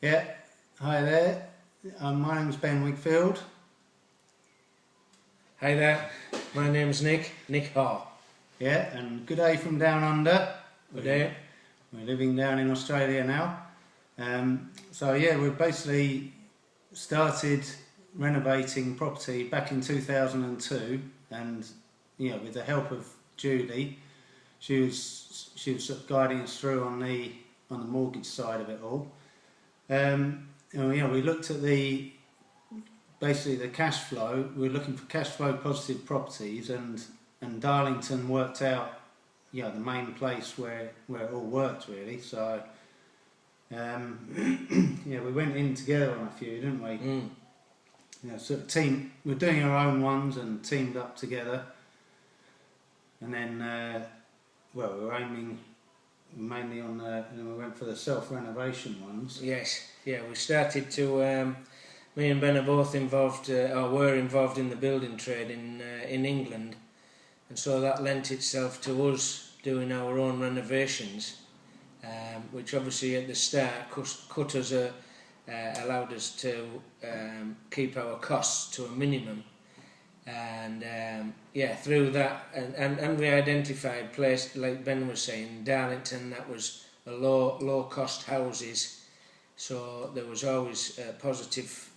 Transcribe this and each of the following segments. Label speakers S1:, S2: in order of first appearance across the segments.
S1: Yeah, hi there. My name's Ben Wigfield.
S2: Hi there, my name's Nick Hall.
S1: Yeah, and good day from down under.
S2: Good day.
S1: We're living down in Australia now. So yeah, we've basically started renovating property back in 2002, and with the help of Julie, she was sort of guiding us through on the mortgage side of it all. We looked at basically the cash flow. We're looking for cash flow positive properties, and Darlington worked out the main place where it all worked really. So we went in together on a few, didn't we? Sort of we're doing our own ones and teamed up together, and then we were aiming mainly on we went for the self-renovation ones.
S2: Yes, yeah, we started to, me and Ben are both involved, or were involved in the building trade in England, and so that lent itself to us doing our own renovations, which obviously at the start allowed us to keep our costs to a minimum. And through that, and we identified place, like Ben was saying, Darlington, that was a low cost houses, so there was always positive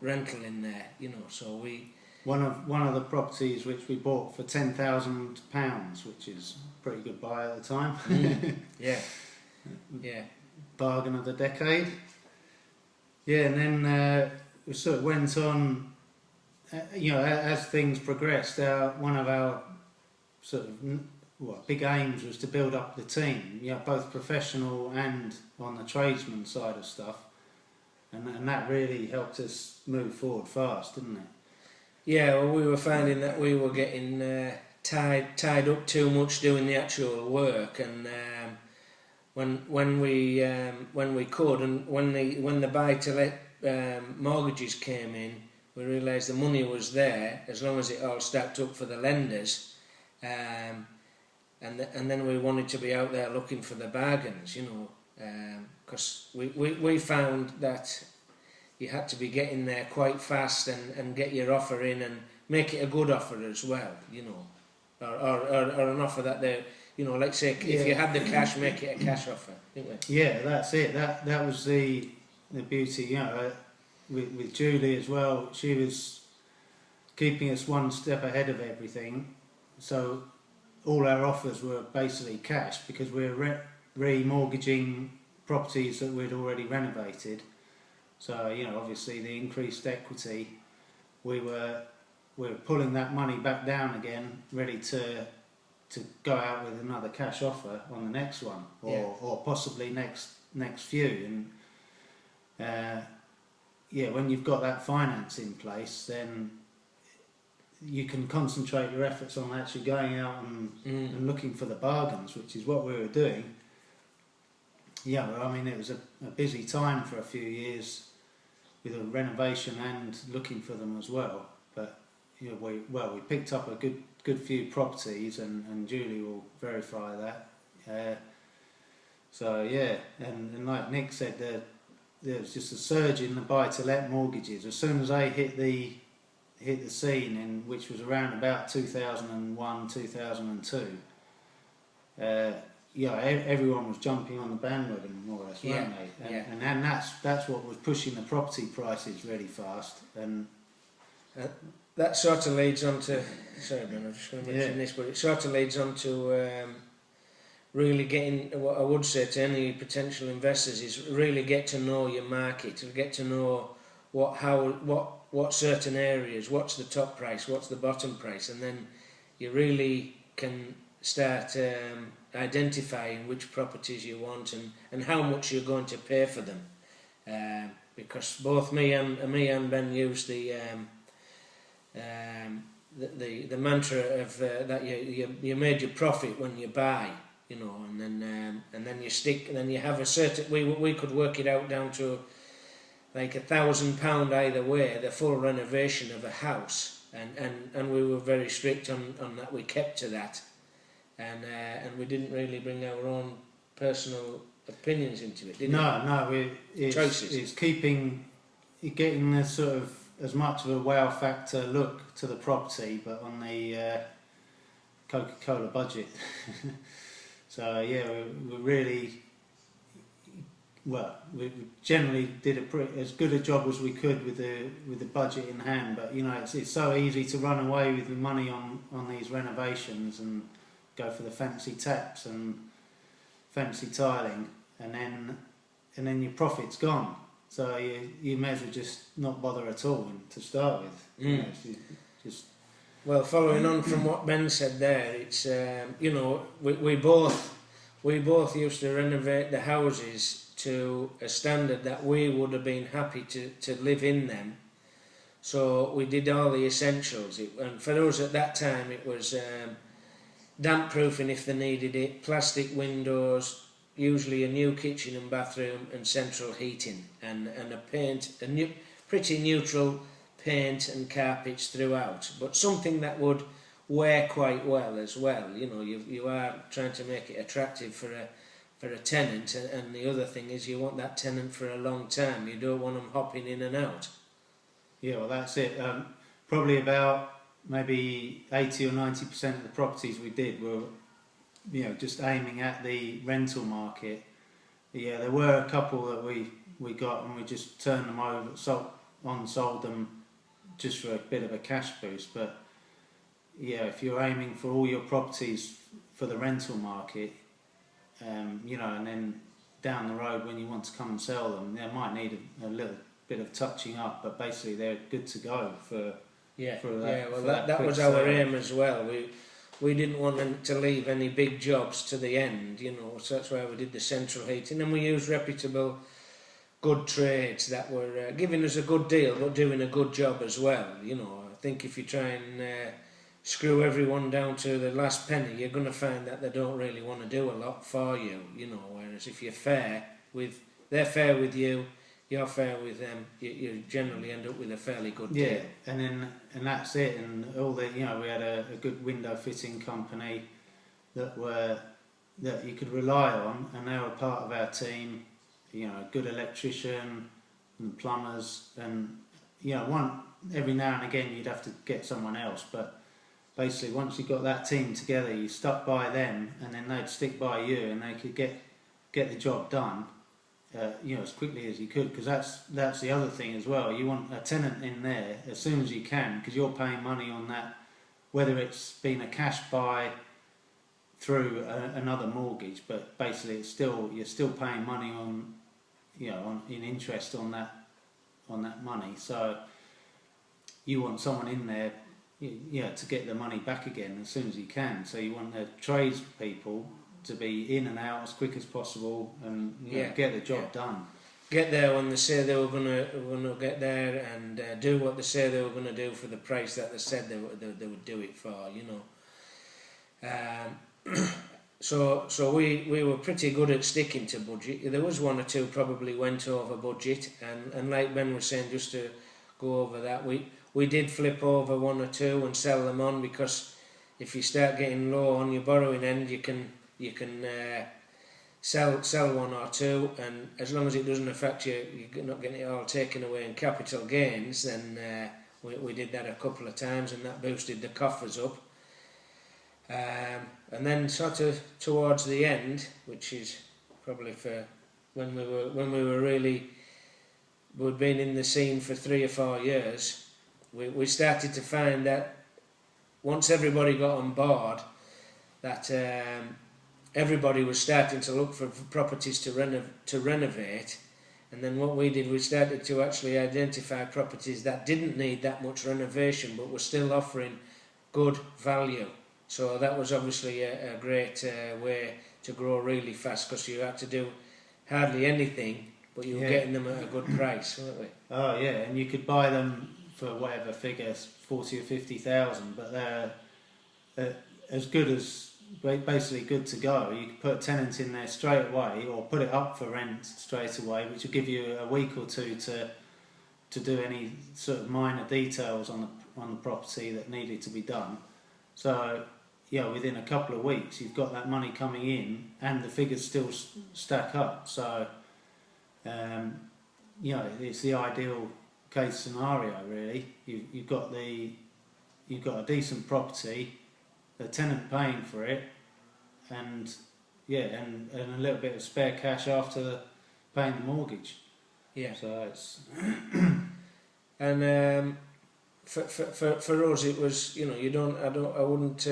S2: rental in there, so we
S1: one of the properties which we bought for £10,000, which is a pretty good buy at the time.
S2: yeah
S1: Bargain of the decade. And then we sort of went on. As things progressed, one of our sort of big aims was to build up the team, both professional and on the tradesman side of stuff, and that really helped us move forward fast, didn't it?
S2: Yeah, well, we were finding that we were getting tied up too much doing the actual work, and when we could, and when the buy-to-let mortgages came in, we realised the money was there as long as it all stacked up for the lenders, and then we wanted to be out there looking for the bargains, because we found that you had to be getting there quite fast and get your offer in and make it a good offer as well, or an offer that they, let's say if you had the cash, make it a cash offer, didn't we?
S1: Yeah, that's it. That was the beauty, with Julie as well. She was keeping us one step ahead of everything, so all our offers were basically cash because we were remortgaging properties that we'd already renovated. So obviously the increased equity, we were pulling that money back down again, ready to go out with another cash offer on the next one, or possibly next few. And when you've got that finance in place, then you can concentrate your efforts on actually going out and looking for the bargains, which is what we were doing. It was a busy time for a few years with a renovation and looking for them as well. But we picked up a good few properties, and Julie will verify that. And like Nick said, there was just a surge in the buy-to-let mortgages as soon as they hit the scene, which was around about 2001, 2002. Everyone was jumping on the bandwagon more or less, weren't they? And that's what was pushing the property prices really fast. And
S2: that sort of leads on to, sorry Ben, I'm just going to mention this, but it sort of leads on to really getting, what I would say to any potential investors is really get to know your market, to get to know what certain areas, what's the top price, what's the bottom price, and then you really can start identifying which properties you want and how much you're going to pay for them, because both me and Ben use the mantra of that you made your profit when you buy, and then you stick, and then you have a certain, we could work it out down to like £1,000 either way, the full renovation of a house, and we were very strict on that. We kept to that, and we didn't really bring our own personal opinions into it, didn't
S1: it's getting the sort of as much of a wow factor look to the property, but on the Coca-Cola budget. So yeah, we really we generally did as good a job as we could with the budget in hand. But you know, it's so easy to run away with the money on these renovations and go for the fancy taps and fancy tiling, and then your profit's gone. So you may as well just not bother at all to start with. You know, just
S2: well, following on from what Ben said there, it's you know, we both used to renovate the houses to a standard that we would have been happy to live in them. So we did all the essentials, and for us at that time it was damp proofing if they needed it, plastic windows, usually a new kitchen and bathroom, and central heating, and a pretty neutral paint and carpets throughout, but something that would wear quite well as well. You know, you are trying to make it attractive for a tenant, and the other thing is you want that tenant for a long time. You don't want them hopping in and out.
S1: Yeah, well, that's it. Probably about maybe 80 or 90% of the properties we did were, you know, just aiming at the rental market. Yeah, there were a couple that we got and we just turned them over, sold them just for a bit of a cash boost. But yeah, if you're aiming for all your properties for the rental market, you know, and then down the road when you want to come and sell them, they might need a little bit of touching up, but basically they're good to go for. That was our aim as well. We didn't want them to leave any big jobs to the end, you know, so that's why we did the central heating, and we used reputable, good trades that were giving us a good deal but doing a good job as well. You know, I think if you try and screw everyone down to the last penny, you're going to find that they don't really want to do a lot for you, you know, whereas if they're fair with you, you're fair with them, you generally end up with a fairly good deal. Yeah, and that's it. And all the, you know, we had a good window fitting company that you could rely on, and they were part of our team. You know, a good electrician and plumbers, and you know, every now and again you'd have to get someone else, but basically once you got that team together, you stuck by them, and then they'd stick by you, and they could get the job done. You know, as quickly as you could, because that's the other thing as well. You want a tenant in there as soon as you can, because you're paying money on that, whether it's been a cash buy through another mortgage, but basically you're still paying money on, you know, in interest on that money. So you want someone in there, to get the money back again as soon as you can. So you want the tradespeople to be in and out as quick as possible, and get the job done.
S2: Get there when they say they were going to get there, and do what they say they were going to do for the price that they said they would do it for. You know, so we were pretty good at sticking to budget. There was one or two probably went over budget, and like Ben was saying, just to go over that, we did flip over one or two and sell them on, because if you start getting low on your borrowing end, you can sell one or two, and as long as it doesn't affect you, you're not getting it all taken away in capital gains, then we did that a couple of times, and that boosted the coffers up. And then sort of towards the end, which is probably for when we were really, we'd been in the scene for 3 or 4 years, we started to find that once everybody got on board, that everybody was starting to look for properties to renovate, and then what we did, we started to actually identify properties that didn't need that much renovation but were still offering good value. So that was obviously a great way to grow really fast, because you had to do hardly anything, but you were getting them at a good price, weren't we?
S1: Oh yeah, and you could buy them for whatever figures, 40 or 50,000, but they're as good as, basically good to go. You could put a tenant in there straight away, or put it up for rent straight away, which will give you a week or two to do any sort of minor details on the property that needed to be done. So within a couple of weeks, you've got that money coming in, and the figures still stack up. So, it's the ideal case scenario, really. You've got a decent property, the tenant paying for it, and and a little bit of spare cash after paying the mortgage.
S2: Yeah.
S1: So it's
S2: and for us, it was, I wouldn't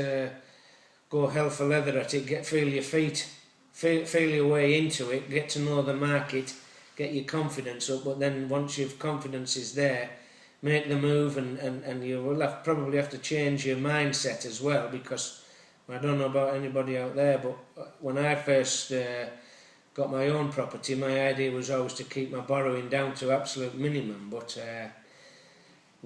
S2: go hell for leather at it. Feel your feet, feel your way into it, get to know the market, get your confidence up. But then once your confidence is there, make the move, and you will probably have to change your mindset as well, because I don't know about anybody out there, but when I first got my own property, my idea was always to keep my borrowing down to absolute minimum. But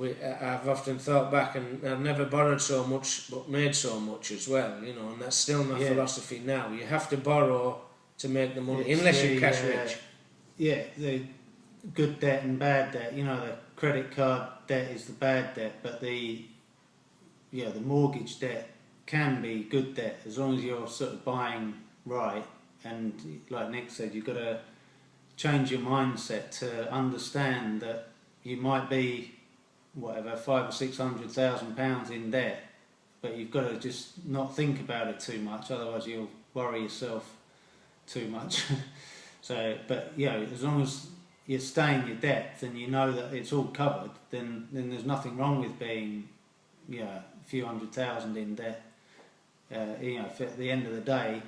S2: I've often thought back, and I've never borrowed so much but made so much as well, and that's still my philosophy now. You have to borrow to make the money, unless you're cash rich.
S1: The good debt and bad debt. The credit card debt is the bad debt, but the mortgage debt can be good debt as long as you're sort of buying right. And like Nick said, you've got to change your mindset to understand that you might be whatever £500,000 or £600,000 in debt, but you've got to just not think about it too much, otherwise you'll worry yourself too much. So, but as long as you stay in your debt and you know that it's all covered, then there's nothing wrong with being a few £100,000 in debt. If at the end of the day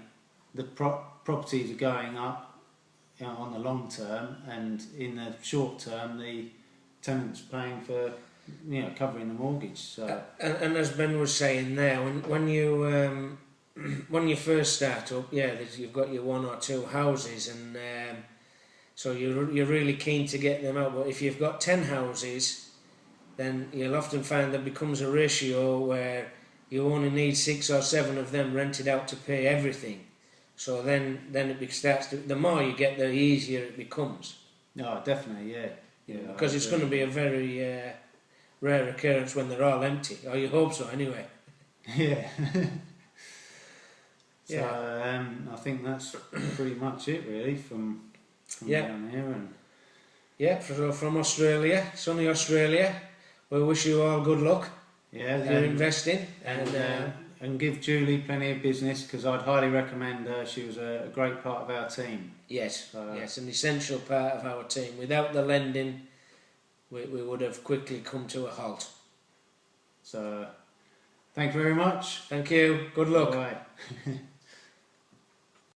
S1: the properties are going up on the long term, and in the short term the tenant's paying for covering the mortgage. So
S2: and as Ben was saying there, when you when you first start up, you've got your one or two houses, and so you're really keen to get them out. But if you've got 10 houses, then you'll often find there becomes a ratio where you only need 6 or 7 of them rented out to pay everything. So then it starts to, the more you get, the easier it becomes.
S1: No, definitely,
S2: because it's going to be a very rare occurrence when they're all empty, or you hope so anyway.
S1: Yeah. So I think that's pretty much it really from down here. So
S2: from Australia, sunny Australia, we wish you all good luck.
S1: Yeah,
S2: you're investing,
S1: and give Julie plenty of business, because I'd highly recommend her. She was a great part of our team.
S2: Yes, an essential part of our team. Without the lending, we would have quickly come to a halt.
S1: So, thank you very much.
S2: Thank you. Good luck.
S1: Bye.